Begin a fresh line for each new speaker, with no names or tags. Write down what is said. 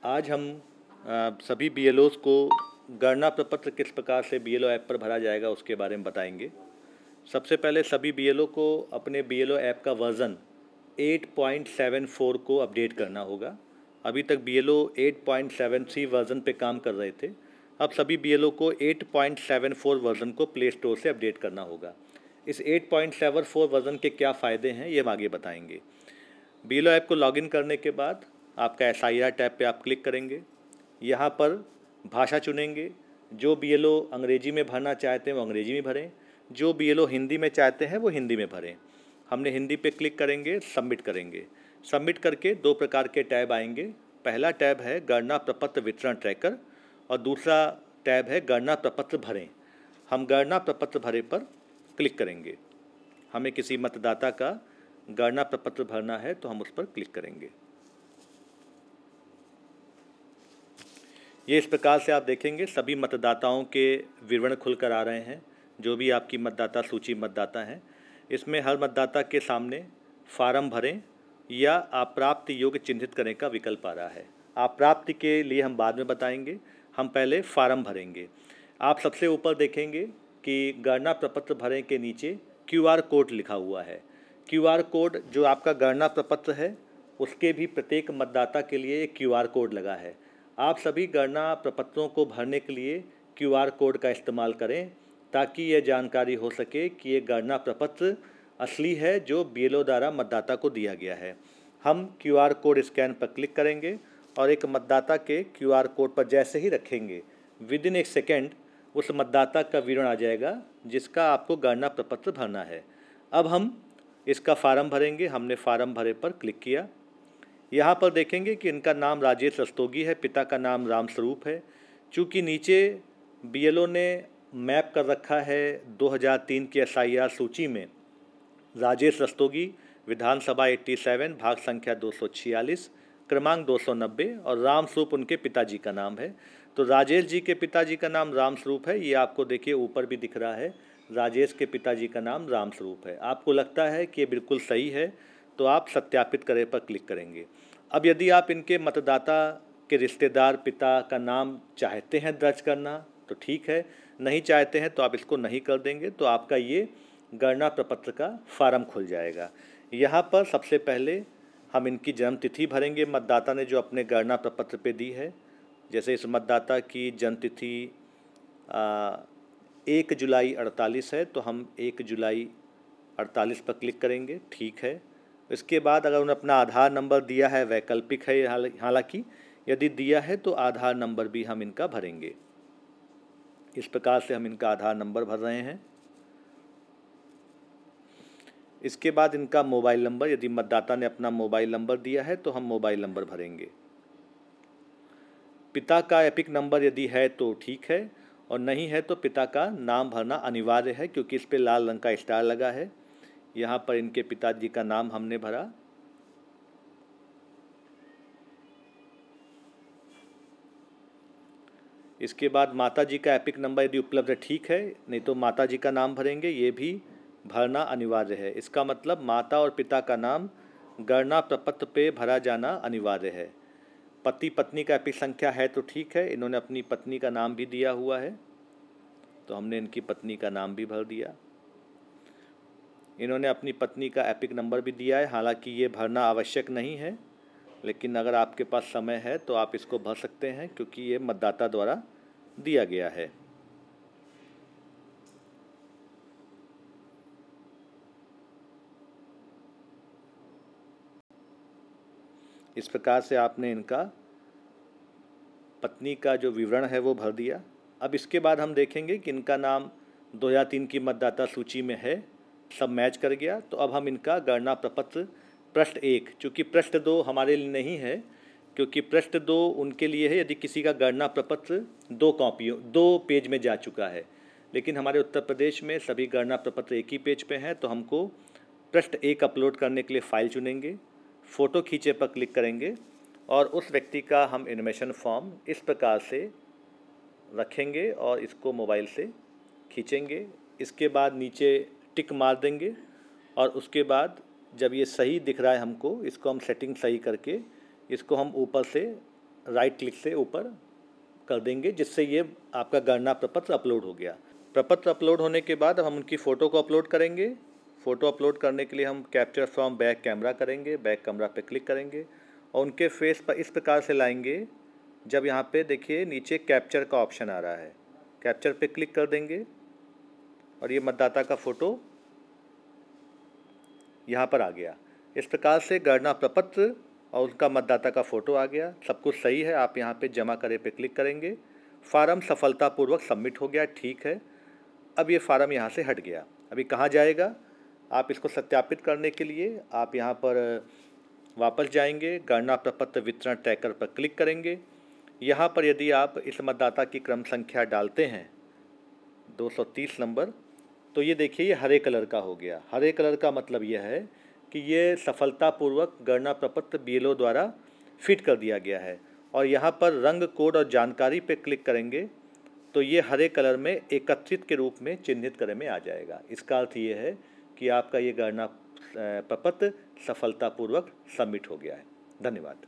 आज हम सभी बीएलओस को गणना प्रपत्र किस प्रकार से बीएलओ ऐप पर भरा जाएगा उसके बारे में बताएंगे। सबसे पहले सभी बीएलओ को अपने बीएलओ ऐप का वर्ज़न 8.74 को अपडेट करना होगा। अभी तक बीएलओ 8.73 वर्ज़न पे काम कर रहे थे। अब सभी बीएलओ को 8.74 वर्ज़न को प्ले स्टोर से अपडेट करना होगा। इस 8.74 वर्ज़न के क्या फ़ायदे हैं ये हम आगे बताएंगे। बीएलओ ऐप को लॉगिन करने के बाद आपका एसआईआर टैब पे आप क्लिक करेंगे। यहाँ पर भाषा चुनेंगे। जो बीएलओ अंग्रेजी में भरना चाहते हैं वो अंग्रेजी में भरें, जो बीएलओ हिंदी में चाहते हैं वो हिंदी में भरें। हमने हिंदी पे क्लिक करेंगे, सबमिट करेंगे। सबमिट करके दो प्रकार के टैब आएंगे। पहला टैब है गणना प्रपत्र वितरण ट्रैकर और दूसरा टैब है गणना प्रपत्र भरें। हम गणना प्रपत्र भरे पर क्लिक करेंगे। हमें किसी मतदाता का गणना प्रपत्र भरना है तो हम उस पर क्लिक करेंगे। ये इस प्रकार से आप देखेंगे सभी मतदाताओं के विवरण खुलकर आ रहे हैं। जो भी आपकी मतदाता सूची मतदाता हैं, इसमें हर मतदाता के सामने फार्म भरें या अप्राप्त योग्य चिन्हित करने का विकल्प आ रहा है। अप्राप्त के लिए हम बाद में बताएंगे, हम पहले फार्म भरेंगे। आप सबसे ऊपर देखेंगे कि गणना प्रपत्र भरें के नीचे क्यूआर कोड लिखा हुआ है। क्यूआर कोड जो आपका गणना प्रपत्र है उसके भी प्रत्येक मतदाता के लिए एक क्यूआर कोड लगा है। आप सभी गणना प्रपत्रों को भरने के लिए क्यूआर कोड का इस्तेमाल करें ताकि यह जानकारी हो सके कि ये गणना प्रपत्र असली है जो बीएलओ द्वारा मतदाता को दिया गया है। हम क्यूआर कोड स्कैन पर क्लिक करेंगे और एक मतदाता के क्यूआर कोड पर जैसे ही रखेंगे विदिन एक सेकेंड उस मतदाता का विवरण आ जाएगा जिसका आपको गणना प्रपत्र भरना है। अब हम इसका फार्म भरेंगे। हमने फार्म भरे पर क्लिक किया। यहाँ पर देखेंगे कि इनका नाम राजेश रस्तोगी है, पिता का नाम रामस्वरूप है। चूँकि नीचे बीएलओ ने मैप कर रखा है 2003 की एसआईआर सूची में राजेश रस्तोगी, विधानसभा 87, भाग संख्या 246, क्रमांक 290 और रामस्वरूप उनके पिताजी का नाम है। तो राजेश जी के पिताजी का नाम रामस्वरूप है। ये आपको देखिए ऊपर भी दिख रहा है, राजेश के पिताजी का नाम रामस्वरूप है। आपको लगता है कि ये बिल्कुल सही है तो आप सत्यापित करें पर क्लिक करेंगे। अब यदि आप इनके मतदाता के रिश्तेदार पिता का नाम चाहते हैं दर्ज करना तो ठीक है, नहीं चाहते हैं तो आप इसको नहीं कर देंगे तो आपका ये गणना प्रपत्र का फार्म खुल जाएगा। यहाँ पर सबसे पहले हम इनकी जन्म तिथि भरेंगे मतदाता ने जो अपने गणना प्रपत्र पे दी है। जैसे इस मतदाता की जन्म तिथि 1 जुलाई 48 है तो हम 1 जुलाई 48 पर क्लिक करेंगे, ठीक है। इसके बाद अगर उन्होंने अपना आधार नंबर दिया है वैकल्पिक है, हालांकि यदि दिया है तो आधार नंबर भी हम इनका भरेंगे। इस प्रकार से हम इनका आधार नंबर भर रहे हैं। इसके बाद इनका मोबाइल नंबर, यदि मतदाता ने अपना मोबाइल नंबर दिया है तो हम मोबाइल नंबर भरेंगे। पिता का एपिक नंबर यदि है तो ठीक है और नहीं है तो पिता का नाम भरना अनिवार्य है क्योंकि इस पर लाल रंग का स्टार लगा है। यहाँ पर इनके पिताजी का नाम हमने भरा। इसके बाद माताजी का एपिक नंबर यदि उपलब्ध है ठीक है, नहीं तो माताजी का नाम भरेंगे, ये भी भरना अनिवार्य है। इसका मतलब माता और पिता का नाम गणना प्रपत्र पे भरा जाना अनिवार्य है। पति पत्नी का एपिक संख्या है तो ठीक है, इन्होंने अपनी पत्नी का नाम भी दिया हुआ है तो हमने इनकी पत्नी का नाम भी भर दिया। इन्होंने अपनी पत्नी का एपिक नंबर भी दिया है, हालांकि ये भरना आवश्यक नहीं है, लेकिन अगर आपके पास समय है तो आप इसको भर सकते हैं क्योंकि ये मतदाता द्वारा दिया गया है। इस प्रकार से आपने इनका पत्नी का जो विवरण है वो भर दिया। अब इसके बाद हम देखेंगे कि इनका नाम 2003 की मतदाता सूची में है, सब मैच कर गया। तो अब हम इनका गणना प्रपत्र पृष्ठ 1, चूँकि पृष्ठ 2 हमारे लिए नहीं है क्योंकि पृष्ठ 2 उनके लिए है यदि किसी का गणना प्रपत्र 2 पेज में जा चुका है, लेकिन हमारे उत्तर प्रदेश में सभी गणना प्रपत्र एक ही पेज पे हैं तो हमको पृष्ठ 1 अपलोड करने के लिए फ़ाइल चुनेंगे, फ़ोटो खींचे पर क्लिक करेंगे और उस व्यक्ति का हम इन्फॉर्मेशन फॉर्म इस प्रकार से रखेंगे और इसको मोबाइल से खींचेंगे। इसके बाद नीचे टिक मार देंगे और उसके बाद जब ये सही दिख रहा है हमको, इसको हम सेटिंग सही करके इसको हम ऊपर से राइट क्लिक से ऊपर कर देंगे, जिससे ये आपका गणना प्रपत्र अपलोड हो गया। प्रपत्र अपलोड होने के बाद अब हम उनकी फ़ोटो को अपलोड करेंगे। फ़ोटो अपलोड करने के लिए हम कैप्चर फ्रॉम बैक कैमरा करेंगे, बैक कैमरा पे क्लिक करेंगे और उनके फेस पर इस प्रकार से लाएंगे। जब यहाँ पे देखिए नीचे कैप्चर का ऑप्शन आ रहा है, कैप्चर पे क्लिक कर देंगे और ये मतदाता का फ़ोटो यहाँ पर आ गया। इस प्रकार से गणना प्रपत्र और उनका मतदाता का फ़ोटो आ गया। सब कुछ सही है। आप यहाँ पे जमा करें पे क्लिक करेंगे। फार्म सफलतापूर्वक सबमिट हो गया, ठीक है। अब ये फार्म यहाँ से हट गया। अभी कहाँ जाएगा? आप इसको सत्यापित करने के लिए आप यहाँ पर वापस जाएंगे, गणना प्रपत्र वितरण ट्रैकर पर क्लिक करेंगे। यहाँ पर यदि आप इस मतदाता की क्रम संख्या डालते हैं 230 नंबर, तो ये देखिए ये हरे कलर का हो गया। हरे कलर का मतलब यह है कि ये सफलतापूर्वक गणना प्रपत्र BLO द्वारा फिट कर दिया गया है। और यहाँ पर रंग, कोड और जानकारी पे क्लिक करेंगे तो ये हरे कलर में एकत्रित के रूप में चिन्हित करे में आ जाएगा। इसका अर्थ ये है कि आपका ये गणना प्रपत्र सफलतापूर्वक सबमिट हो गया है। धन्यवाद।